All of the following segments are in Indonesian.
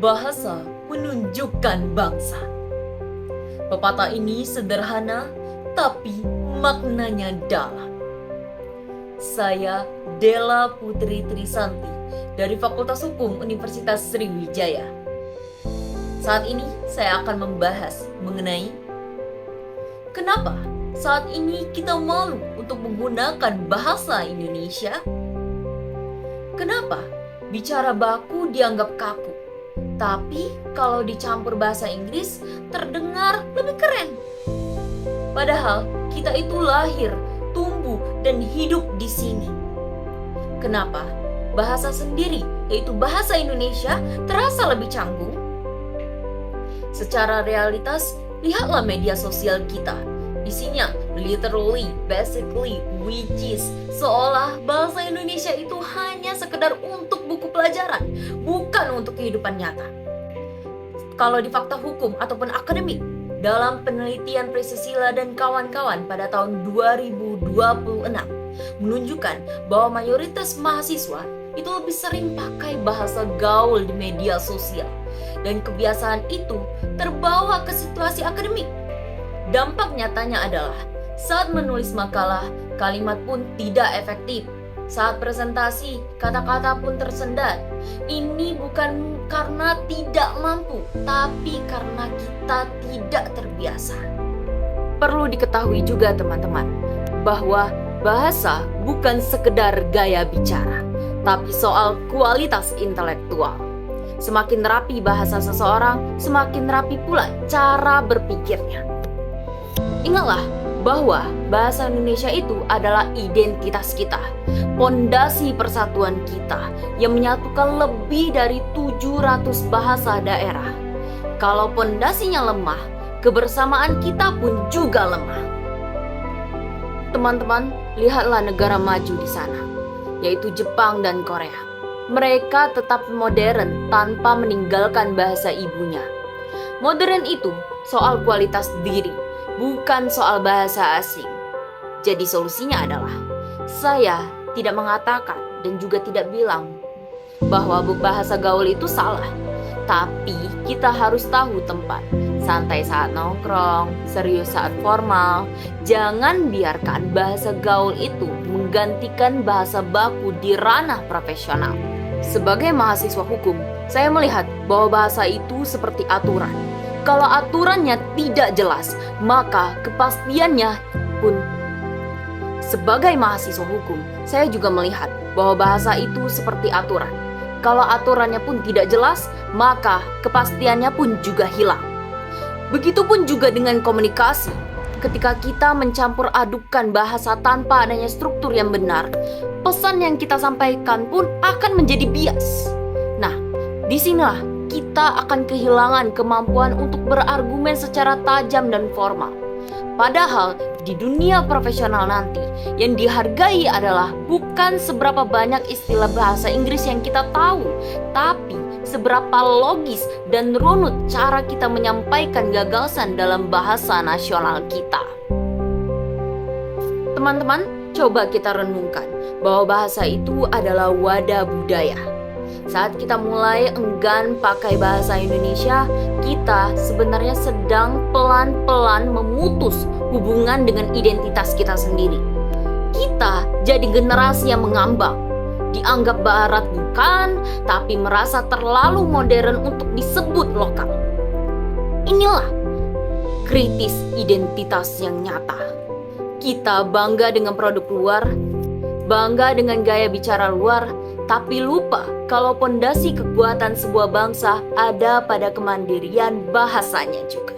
Bahasa menunjukkan bangsa. Pepatah ini sederhana, tapi maknanya dalam. Saya Della Putri Trisanti dari Fakultas Hukum Universitas Sriwijaya. Saat ini saya akan membahas mengenai kenapa saat ini kita malu untuk menggunakan bahasa Indonesia. Kenapa bicara baku dianggap kaku, tapi kalau dicampur bahasa Inggris terdengar lebih keren. Padahal kita itu lahir, tumbuh, dan hidup di sini. Kenapa bahasa sendiri, yaitu bahasa Indonesia, terasa lebih canggung? Secara realitas, lihatlah media sosial kita. Isinya literally, basically, which is seolah bahasa Indonesia itu hanya sekedar untuk buku pelajaran, bukan untuk kehidupan nyata. Kalau di fakta hukum ataupun akademik, dalam penelitian Priscilla dan kawan-kawan pada tahun 2026 menunjukkan bahwa mayoritas mahasiswa itu lebih sering pakai bahasa gaul di media sosial, dan kebiasaan itu terbawa ke situasi akademik. Dampak nyatanya adalah saat menulis makalah, kalimat pun tidak efektif. Saat presentasi, kata-kata pun tersendat. Ini bukan karena tidak mampu, tapi karena kita tidak terbiasa. Perlu diketahui juga teman-teman, bahwa bahasa bukan sekedar gaya bicara, tapi soal kualitas intelektual. Semakin rapi bahasa seseorang, semakin rapi pula cara berpikirnya. Ingatlah bahwa bahasa Indonesia itu adalah identitas kita, pondasi persatuan kita yang menyatukan lebih dari 700 bahasa daerah. Kalau pondasinya lemah, kebersamaan kita pun juga lemah. Teman-teman, lihatlah negara maju di sana, yaitu Jepang dan Korea. Mereka tetap modern tanpa meninggalkan bahasa ibunya. Modern itu soal kualitas diri, bukan soal bahasa asing. Jadi solusinya adalah, saya tidak mengatakan dan juga tidak bilang bahwa bahasa gaul itu salah. Tapi kita harus tahu tempat. Santai saat nongkrong, serius saat formal. Jangan biarkan bahasa gaul itu menggantikan bahasa baku di ranah profesional. Sebagai mahasiswa hukum, saya melihat bahwa bahasa itu seperti aturan. Kalau aturannya tidak jelas, maka kepastiannya pun. Sebagai mahasiswa hukum, saya juga melihat bahwa bahasa itu seperti aturan. Kalau aturannya pun tidak jelas, maka kepastiannya pun juga hilang. Begitupun juga dengan komunikasi. Ketika kita mencampur adukkan bahasa tanpa adanya struktur yang benar, pesan yang kita sampaikan pun akan menjadi bias. Nah, disinilah kita akan kehilangan kemampuan untuk berargumen secara tajam dan formal. Padahal di dunia profesional nanti, yang dihargai adalah bukan seberapa banyak istilah bahasa Inggris yang kita tahu, tapi seberapa logis dan runut cara kita menyampaikan gagasan dalam bahasa nasional kita. Teman-teman, coba kita renungkan bahwa bahasa itu adalah wadah budaya. Saat kita mulai enggan pakai bahasa Indonesia, kita sebenarnya sedang pelan-pelan memutus hubungan dengan identitas kita sendiri. Kita jadi generasi yang mengambang, dianggap barat bukan, tapi merasa terlalu modern untuk disebut lokal. Inilah kritis identitas yang nyata. Kita bangga dengan produk luar, bangga dengan gaya bicara luar, tapi lupa kalau pondasi kekuatan sebuah bangsa ada pada kemandirian bahasanya juga.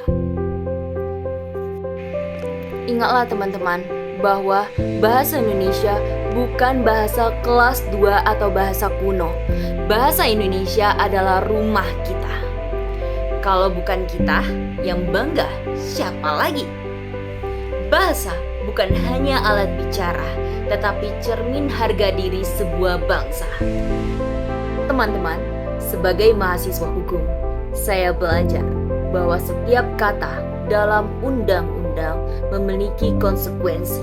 Ingatlah teman-teman, bahwa bahasa Indonesia bukan bahasa kelas 2 atau bahasa kuno. Bahasa Indonesia adalah rumah kita. Kalau bukan kita yang bangga, siapa lagi? Bahasa bukan hanya alat bicara, tetapi cermin harga diri sebuah bangsa. Teman-teman, sebagai mahasiswa hukum, saya belajar bahwa setiap kata dalam undang-undang memiliki konsekuensi.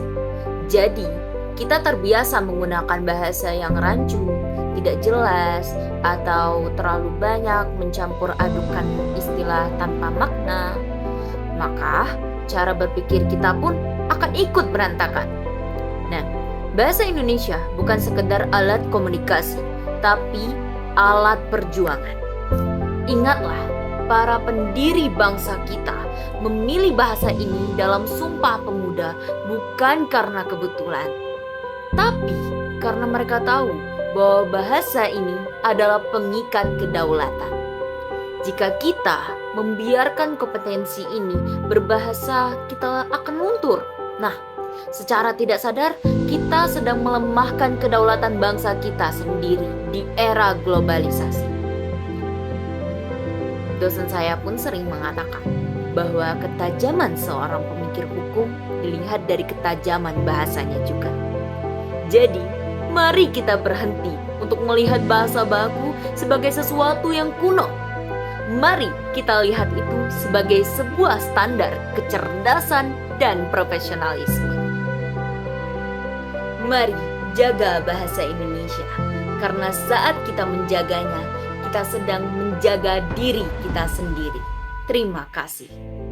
Jadi, kita terbiasa menggunakan bahasa yang rancu, tidak jelas atau terlalu banyak mencampur adukan istilah tanpa makna, maka cara berpikir kita pun akan ikut berantakan. Nah, bahasa Indonesia bukan sekedar alat komunikasi, tapi alat perjuangan. Ingatlah, para pendiri bangsa kita memilih bahasa ini dalam Sumpah Pemuda bukan karena kebetulan, tapi karena mereka tahu bahwa bahasa ini adalah pengikat kedaulatan. Jika kita membiarkan kompetensi ini berbahasa, kita akan luntur. Nah, secara tidak sadar kita sedang melemahkan kedaulatan bangsa kita sendiri di era globalisasi. Dosen saya pun sering mengatakan bahwa ketajaman seorang pemikir hukum dilihat dari ketajaman bahasanya juga. Jadi, mari kita berhenti untuk melihat bahasa baku sebagai sesuatu yang kuno. Mari kita lihat itu sebagai sebuah standar kecerdasan dan profesionalisme. Mari jaga bahasa Indonesia, karena saat kita menjaganya, kita sedang menjaga diri kita sendiri. Terima kasih.